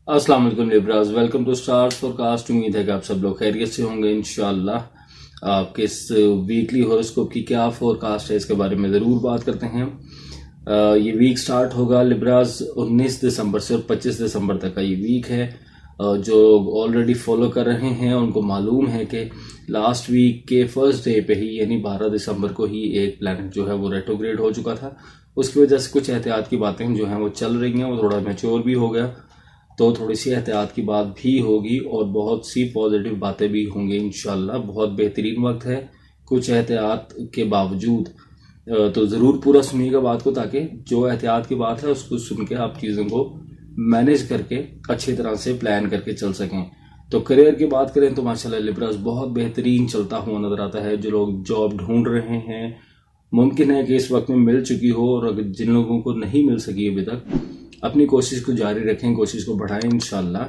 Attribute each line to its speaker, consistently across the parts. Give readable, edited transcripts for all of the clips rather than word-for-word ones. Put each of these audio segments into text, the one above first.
Speaker 1: अस्सलाम वालेकुम Libras, welcome to stars forecast. उम्मीद है कि आप सब लोग खैरियत से होंगे इंशाल्लाह। आपके इस वीकली हॉरोस्कोप की क्या फोरकास्ट है इसके बारे में ज़रूर बात करते हैं। ये वीक स्टार्ट होगा लिब्रास 19 दिसंबर से और 25 दिसंबर तक का ये वीक है। जो ऑलरेडी फॉलो कर रहे हैं उनको मालूम है कि लास्ट वीक के फर्स्ट डे पे ही यानी 12 दिसंबर को ही एक प्लैनेट जो है वो रेट्रोग्रेड हो चुका था। उसकी वजह से कुछ एहतियात की बातें जो हैं वो चल रही हैं, वो थोड़ा मैच्योर भी हो गया, तो थोड़ी सी एहतियात की बात भी होगी और बहुत सी पॉजिटिव बातें भी होंगी इंशाल्लाह। बहुत बेहतरीन वक्त है कुछ एहतियात के बावजूद, तो ज़रूर पूरा सुनिएगा बात को, ताकि जो एहतियात की बात है उसको सुन के आप चीज़ों को मैनेज करके अच्छी तरह से प्लान करके चल सकें। तो करियर की बात करें तो माशाल्लाह लिब्रास बहुत बेहतरीन चलता हुआ नजर आता है। जो लोग जॉब ढूंढ रहे हैं मुमकिन है कि इस वक्त में मिल चुकी हो, और अगर जिन लोगों को नहीं मिल सकी अभी तक अपनी कोशिश को जारी रखें, कोशिश को बढ़ाएं। इंशाल्लाह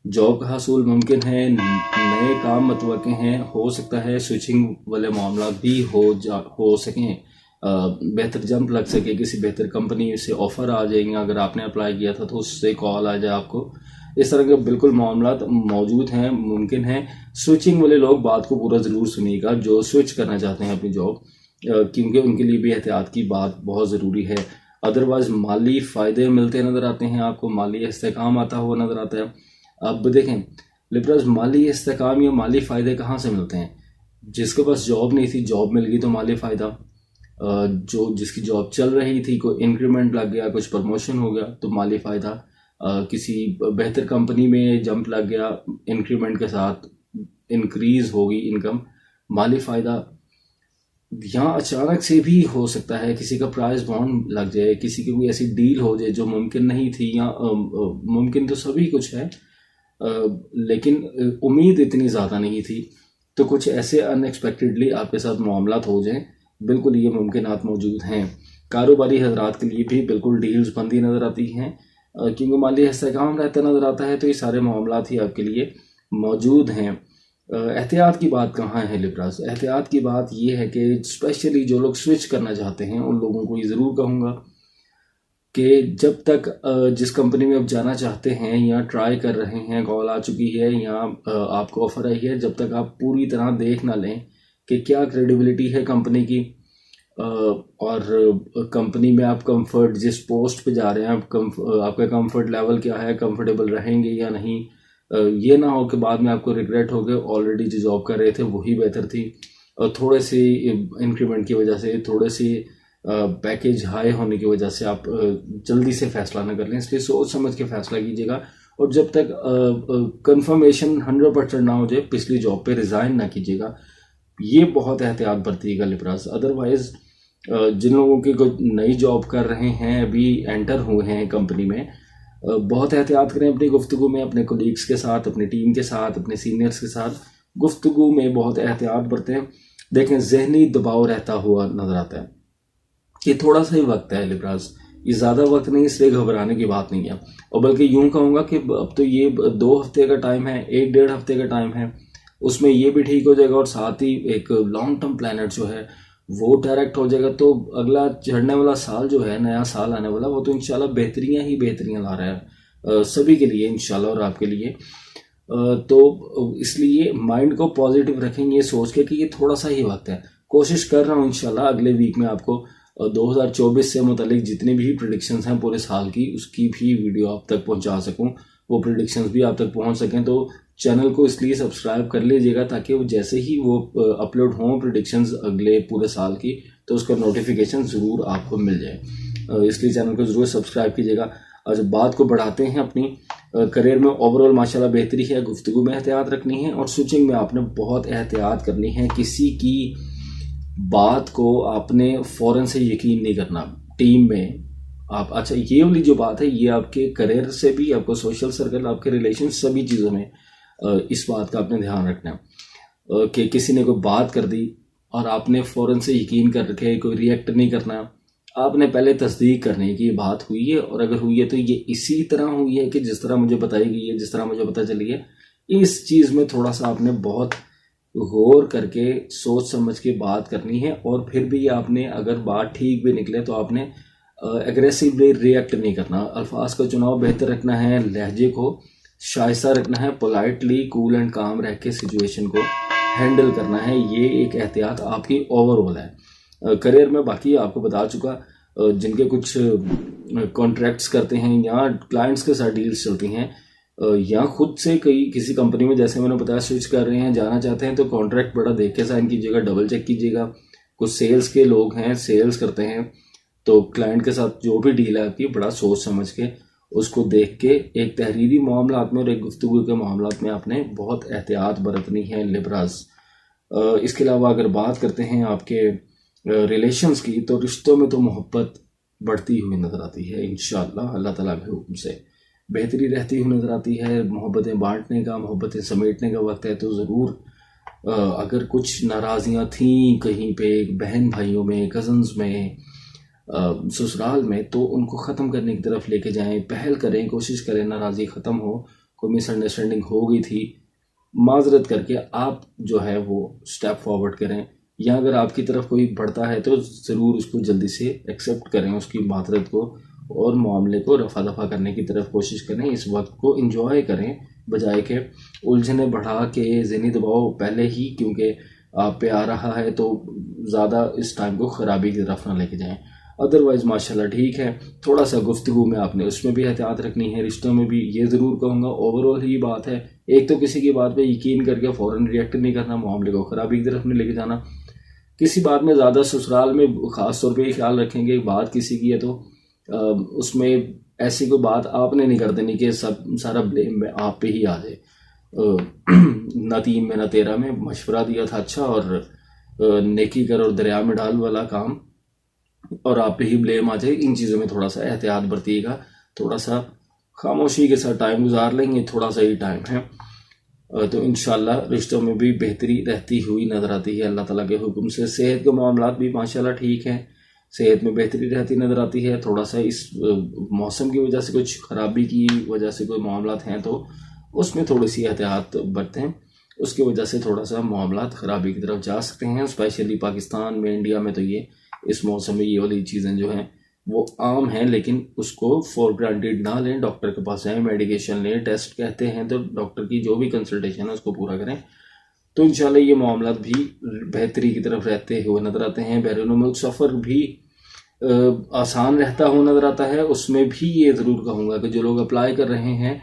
Speaker 1: जॉब का हासिल मुमकिन है, नए काम मतवक़्क़े हैं, हो सकता है स्विचिंग वाले मामला भी हो सकें, बेहतर जंप लग सके, किसी बेहतर कंपनी से ऑफर आ जाएंगे, अगर आपने अप्लाई किया था तो उससे कॉल आ जाए आपको। इस तरह के बिल्कुल मामला मौजूद हैं, मुमकिन है। स्विचिंग वाले लोग बात को पूरा ज़रूर सुनिएगा जो स्विच करना चाहते हैं अपनी जॉब, क्योंकि उनके लिए भी एहतियात की बात बहुत ज़रूरी है। अदरवाइज माली फ़ायदे मिलते नज़र आते हैं आपको, माली इस्तेकाम आता हुआ नज़र आता है। अब देखें लिब्रास, माली इस्तेकाम या माली फ़ायदे कहाँ से मिलते हैं? जिसके पास जॉब नहीं थी जॉब मिल गई तो माली फ़ायदा, जो जिसकी जॉब चल रही थी कोई इंक्रीमेंट लग गया, कुछ प्रमोशन हो गया तो माली फ़ायदा, किसी बेहतर कंपनी में जंप लग गया, इंक्रीमेंट के साथ इंक्रीज होगी इनकम, माली फ़ायदा। यहाँ अचानक से भी हो सकता है किसी का प्राइस बॉन्ड लग जाए, किसी की कोई ऐसी डील हो जाए जो मुमकिन नहीं थी, या मुमकिन तो सभी कुछ है, लेकिन उम्मीद इतनी ज़्यादा नहीं थी, तो कुछ ऐसे अनएक्सपेक्टेडली आपके साथ मामलात हो जाएं, बिल्कुल ये मुमकिनात मौजूद हैं। कारोबारी हजरात के लिए भी बिल्कुल डील्स बनती नज़र आती हैं, क्योंकि माली इस्तेहकाम रहता नज़र आता है, तो ये सारे मामलात ही आपके लिए मौजूद हैं। एहतियात की बात कहाँ है लिब्रास? एहतियात की बात ये है कि स्पेशली जो लोग स्विच करना चाहते हैं उन लोगों को ये ज़रूर कहूँगा कि जब तक जिस कंपनी में आप जाना चाहते हैं या ट्राई कर रहे हैं, कॉल आ चुकी है या आपको ऑफर आई है, जब तक आप पूरी तरह देख ना लें कि क्या क्रेडिबिलिटी है कंपनी की, और कंपनी में आप कंफर्ट, जिस पोस्ट पे जा रहे हैं आपका कंफर्ट लेवल क्या है, कंफर्टेबल रहेंगे या नहीं, ये ना हो कि बाद में आपको रिग्रेट हो गए, ऑलरेडी जो जॉब कर रहे थे वही बेहतर थी, और थोड़े से इंक्रीमेंट की वजह से, थोड़े से पैकेज हाई होने की वजह से आप जल्दी से फैसला ना कर लें। इसलिए सोच समझ के फैसला कीजिएगा, और जब तक कंफर्मेशन 100% ना हो जाए पिछली जॉब पे रिज़ाइन ना कीजिएगा। ये बहुत एहतियात बरतिएगा लिब्रास। अदरवाइज जिन लोगों की कोई नई जॉब कर रहे हैं, अभी एंटर हुए हैं कंपनी में, बहुत एहतियात करें अपनी गुफ्तगू में, अपने कोलीग्स के साथ, अपनी टीम के साथ, अपने सीनियर्स के साथ गुफ्तगू में बहुत एहतियात बरतें। देखें जहनी दबाव रहता हुआ नजर आता है। ये थोड़ा सा ही वक्त है लिब्रास, ये ज़्यादा वक्त नहीं, इसलिए घबराने की बात नहीं है। और बल्कि यूं कहूँगा कि अब तो ये 2 हफ्ते का टाइम है, 1-1.5 हफ्ते का टाइम है, उसमें ये भी ठीक हो जाएगा, और साथ ही एक लॉन्ग टर्म प्लानट जो है वो डायरेक्ट हो जाएगा। तो अगला चढ़ने वाला साल जो है, नया साल आने वाला, वो तो इंशाल्लाह बेहतरियाँ ही बेहतरियाँ ला रहा है सभी के लिए इंशाल्लाह, और आपके लिए। तो इसलिए माइंड को पॉजिटिव रखेंगे, ये सोच के कि ये थोड़ा सा ही वक्त है। कोशिश कर रहा हूँ इंशाल्लाह अगले वीक में आपको 2024 से मुतालिक जितनी भी प्रिडिक्शंस हैं पूरे साल की, उसकी भी वीडियो आप तक पहुंचा सकूं, वो प्रिडिक्शंस भी आप तक पहुंच सकें। तो चैनल को इसलिए सब्सक्राइब कर लीजिएगा, ताकि वो जैसे ही वो अपलोड हों प्रिडिक्शंस अगले पूरे साल की, तो उसका नोटिफिकेशन ज़रूर आपको मिल जाए। इसलिए चैनल को ज़रूर सब्सक्राइब कीजिएगा। और जब बात को बढ़ाते हैं, अपनी करियर में ओवरऑल माशाल्लाह बेहतरी है, गुफ्तगू में एहतियात रखनी है, और स्विचिंग में आपने बहुत एहतियात करनी है। किसी की बात को आपने फ़ौरन से यकीन नहीं करना। टीम में आप, अच्छा ये वाली जो बात है, ये आपके करियर से भी, आपको सोशल सर्कल, आपके रिलेशन, सभी चीज़ों में इस बात का आपने ध्यान रखना है कि किसी ने कोई बात कर दी और आपने फ़ौरन से यकीन कर रखे, कोई रिएक्ट नहीं करना। आपने पहले तस्दीक करनी है कि ये बात हुई है, और अगर हुई है तो ये इसी तरह हुई है कि जिस तरह मुझे बताई गई है, जिस तरह मुझे पता चली है। इस चीज़ में थोड़ा सा आपने बहुत गौर करके सोच समझ के बात करनी है, और फिर भी आपने अगर बात ठीक भी निकले तो आपने एग्रेसिवली रिएक्ट नहीं करना। अल्फाज का चुनाव बेहतर रखना है, लहजे को शाइस्ता रखना है, पोलाइटली कूल एंड काम रह के सिचुएशन को हैंडल करना है। ये एक एहतियात आपकी ओवरऑल है। करियर में बाकी आपको बता चुका, जिनके कुछ कॉन्ट्रैक्ट्स करते हैं या क्लाइंट्स के साथ डील्स चलती हैं या खुद से किसी कंपनी में जैसे मैंने बताया स्विच कर रहे हैं, जाना चाहते हैं, तो कॉन्ट्रैक्ट बड़ा देख के साइन कीजिएगा, डबल चेक कीजिएगा। कुछ सेल्स के लोग हैं, सेल्स करते हैं, तो क्लाइंट के साथ जो भी डील है आपकी बड़ा सोच समझ के उसको देख के, एक तहरीरी मामलात में और एक गुफ्तगू के मामलात में आपने बहुत एहतियात बरतनी है लिब्रास। इसके अलावा अगर बात करते हैं आपके रिलेशंस की, तो रिश्तों में तो मोहब्बत बढ़ती हुई नजर आती है इंशाअल्लाह, अल्लाह ताला के हुक्म से बेहतरी रहती हुई नजर आती है। मोहब्बतें बांटने का, मोहब्बतें समेटने का वक्त है, तो ज़रूर अगर कुछ नाराज़ियाँ थीं कहीं पे बहन भाइयों में, कज़न्स में, ससुराल में, तो उनको ख़त्म करने की तरफ लेके जाएं, पहल करें, कोशिश करें नाराज़गी ख़त्म हो। कोई मिसअंडरस्टैंडिंग हो गई थी, माजरत करके आप जो है वो स्टेप फॉरवर्ड करें, या अगर आपकी तरफ कोई बढ़ता है तो ज़रूर उसको जल्दी से एक्सेप्ट करें उसकी माजरत को, और मामले को रफा दफा करने की तरफ कोशिश करें। इस वक्त को इंजॉय करें बजाय के उलझने बढ़ा के ज़हनी दबाव पहले ही क्योंकि आप पे आ रहा है तो ज़्यादा इस टाइम को ख़राबी की तरफ ना लेके जाएं। अदरवाइज़ माशाल्लाह ठीक है। थोड़ा सा गुफ्तगू में आपने उसमें भी एहतियात रखनी है, रिश्तों में भी। ये ज़रूर कहूँगा ओवरऑल ही बात है, एक तो किसी की बात पे यकीन करके फ़ौरन रिएक्ट नहीं करना, मामले को ख़राबी की तरफ नहीं लेके जाना। किसी बात में ज़्यादा ससुराल में ख़ास तौर पे ख्याल रखेंगे, बात किसी की है तो उसमें ऐसी कोई बात आपने नहीं कर देनी कि सब सारा ब्लेम आप पे ही आ जाए। न 3 में न 13 में मशवरा दिया था अच्छा, और नेकी कर और दरिया में डाल वाला काम, और आप पे ही ब्लेम आ जाए। इन चीज़ों में थोड़ा सा एहतियात बरतिएगा, थोड़ा सा खामोशी के साथ टाइम गुजार लेंगे, थोड़ा सा ही टाइम है, तो इंशाल्लाह रिश्तों में भी बेहतरी रहती हुई नजर आती है अल्लाह ताला के हुक्म से। सेहत के मामलात भी माशाल्लाह ठीक हैं, सेहत में बेहतरी रहती नजर आती है। थोड़ा सा इस मौसम की वजह से, कुछ खराबी की वजह से कोई मामलात हैं तो उसमें थोड़ी सी एहतियात बरतें, उसकी वजह से थोड़ा सा मामलात खराबी की तरफ जा सकते हैं। स्पेशली पाकिस्तान में, इंडिया में तो ये इस मौसम में ये वाली चीज़ें जो हैं वो आम हैं, लेकिन उसको फॉर ग्रांटेड ना लें। डॉक्टर के पास जाएं, मेडिकेशन लें, टेस्ट कहते हैं तो डॉक्टर की जो भी कंसल्टेशन है उसको पूरा करें, तो इंशाल्लाह ये मामलात भी बेहतरी की तरफ रहते हुए नजर आते हैं। बैरून मुल्क सफ़र भी आसान रहता हुआ नजर आता है। उसमें भी ये ज़रूर कहूँगा कि जो लोग अप्लाई कर रहे हैं,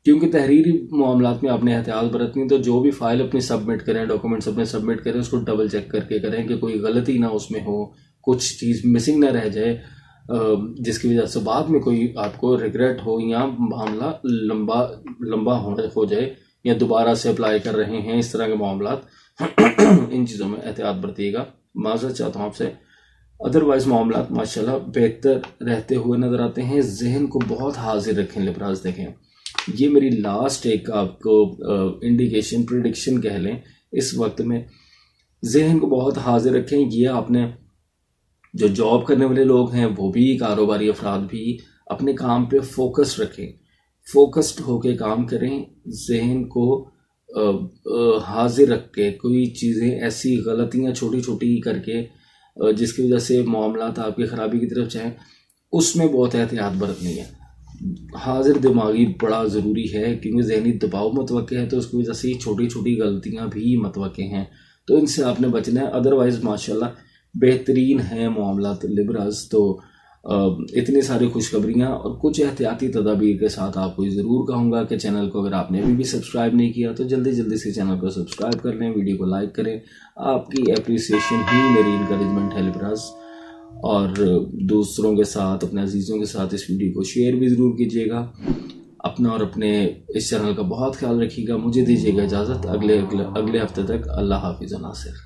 Speaker 1: क्योंकि तहरीरी मामलात में आपने एहतियात बरतनी, तो जो भी फाइल अपनी सबमिट करें, डॉक्यूमेंट्स अपने सबमिट करें, उसको डबल चेक करके करें कि कोई गलती ना उसमें हो, कुछ चीज़ मिसिंग ना रह जाए, जिसकी वजह से बाद में कोई आपको रिग्रेट हो या मामला लंबा हो जाए, या दोबारा से अप्लाई कर रहे हैं, इस तरह के मामलात। इन चीज़ों में एहतियात बरतिएगा, माज़रत चाहता हूँ आपसे। अदरवाइज मामलात माशाल्लाह बेहतर रहते हुए नज़र आते हैं। जहन को बहुत हाजिर रखें लिब्रास। देखें, ये मेरी लास्ट एक आपको इंडिकेशन, प्रिडिक्शन कह लें, इस वक्त में जहन को बहुत हाजिर रखें। ये आपने जो जॉब करने वाले लोग हैं, वो भी, कारोबारी अफराद भी, अपने काम पे फोकस रखें, फोकस्ड होके काम करें। जहन को हाजिर रख के कोई चीज़ें, ऐसी गलतियां छोटी छोटी करके जिसकी वजह से मामलात आपकी ख़राबी की तरफ जाएं, उसमें बहुत एहतियात बरतनी है। हाजिर दिमागी बड़ा ज़रूरी है, क्योंकि जहनी दबाव मतवक़्क़े है, तो उसकी वजह से छोटी छोटी गलतियां भी मतवक़्क़े हैं, तो इनसे आपने बचना है। अदरवाइज़ माशाल्लाह बेहतरीन है मामलात लिब्रास। तो इतनी सारी खुशखबरियाँ और कुछ एहतियाती तदाबीर के साथ आपको ज़रूर कहूँगा कि चैनल को अगर आपने अभी भी सब्सक्राइब नहीं किया तो जल्दी जल्दी से चैनल को सब्सक्राइब कर लें, वीडियो को लाइक करें। आपकी एप्रिसिएशन ही मेरी इंकरेजमेंट है लिब्रास। और दूसरों के साथ, अपने अजीज़ों के साथ इस वीडियो को शेयर भी ज़रूर कीजिएगा। अपना और अपने इस चैनल का बहुत ख्याल रखिएगा। मुझे दीजिएगा इजाज़त, अगले हफ्ते तक। अल्लाह हाफिज़ नासिर।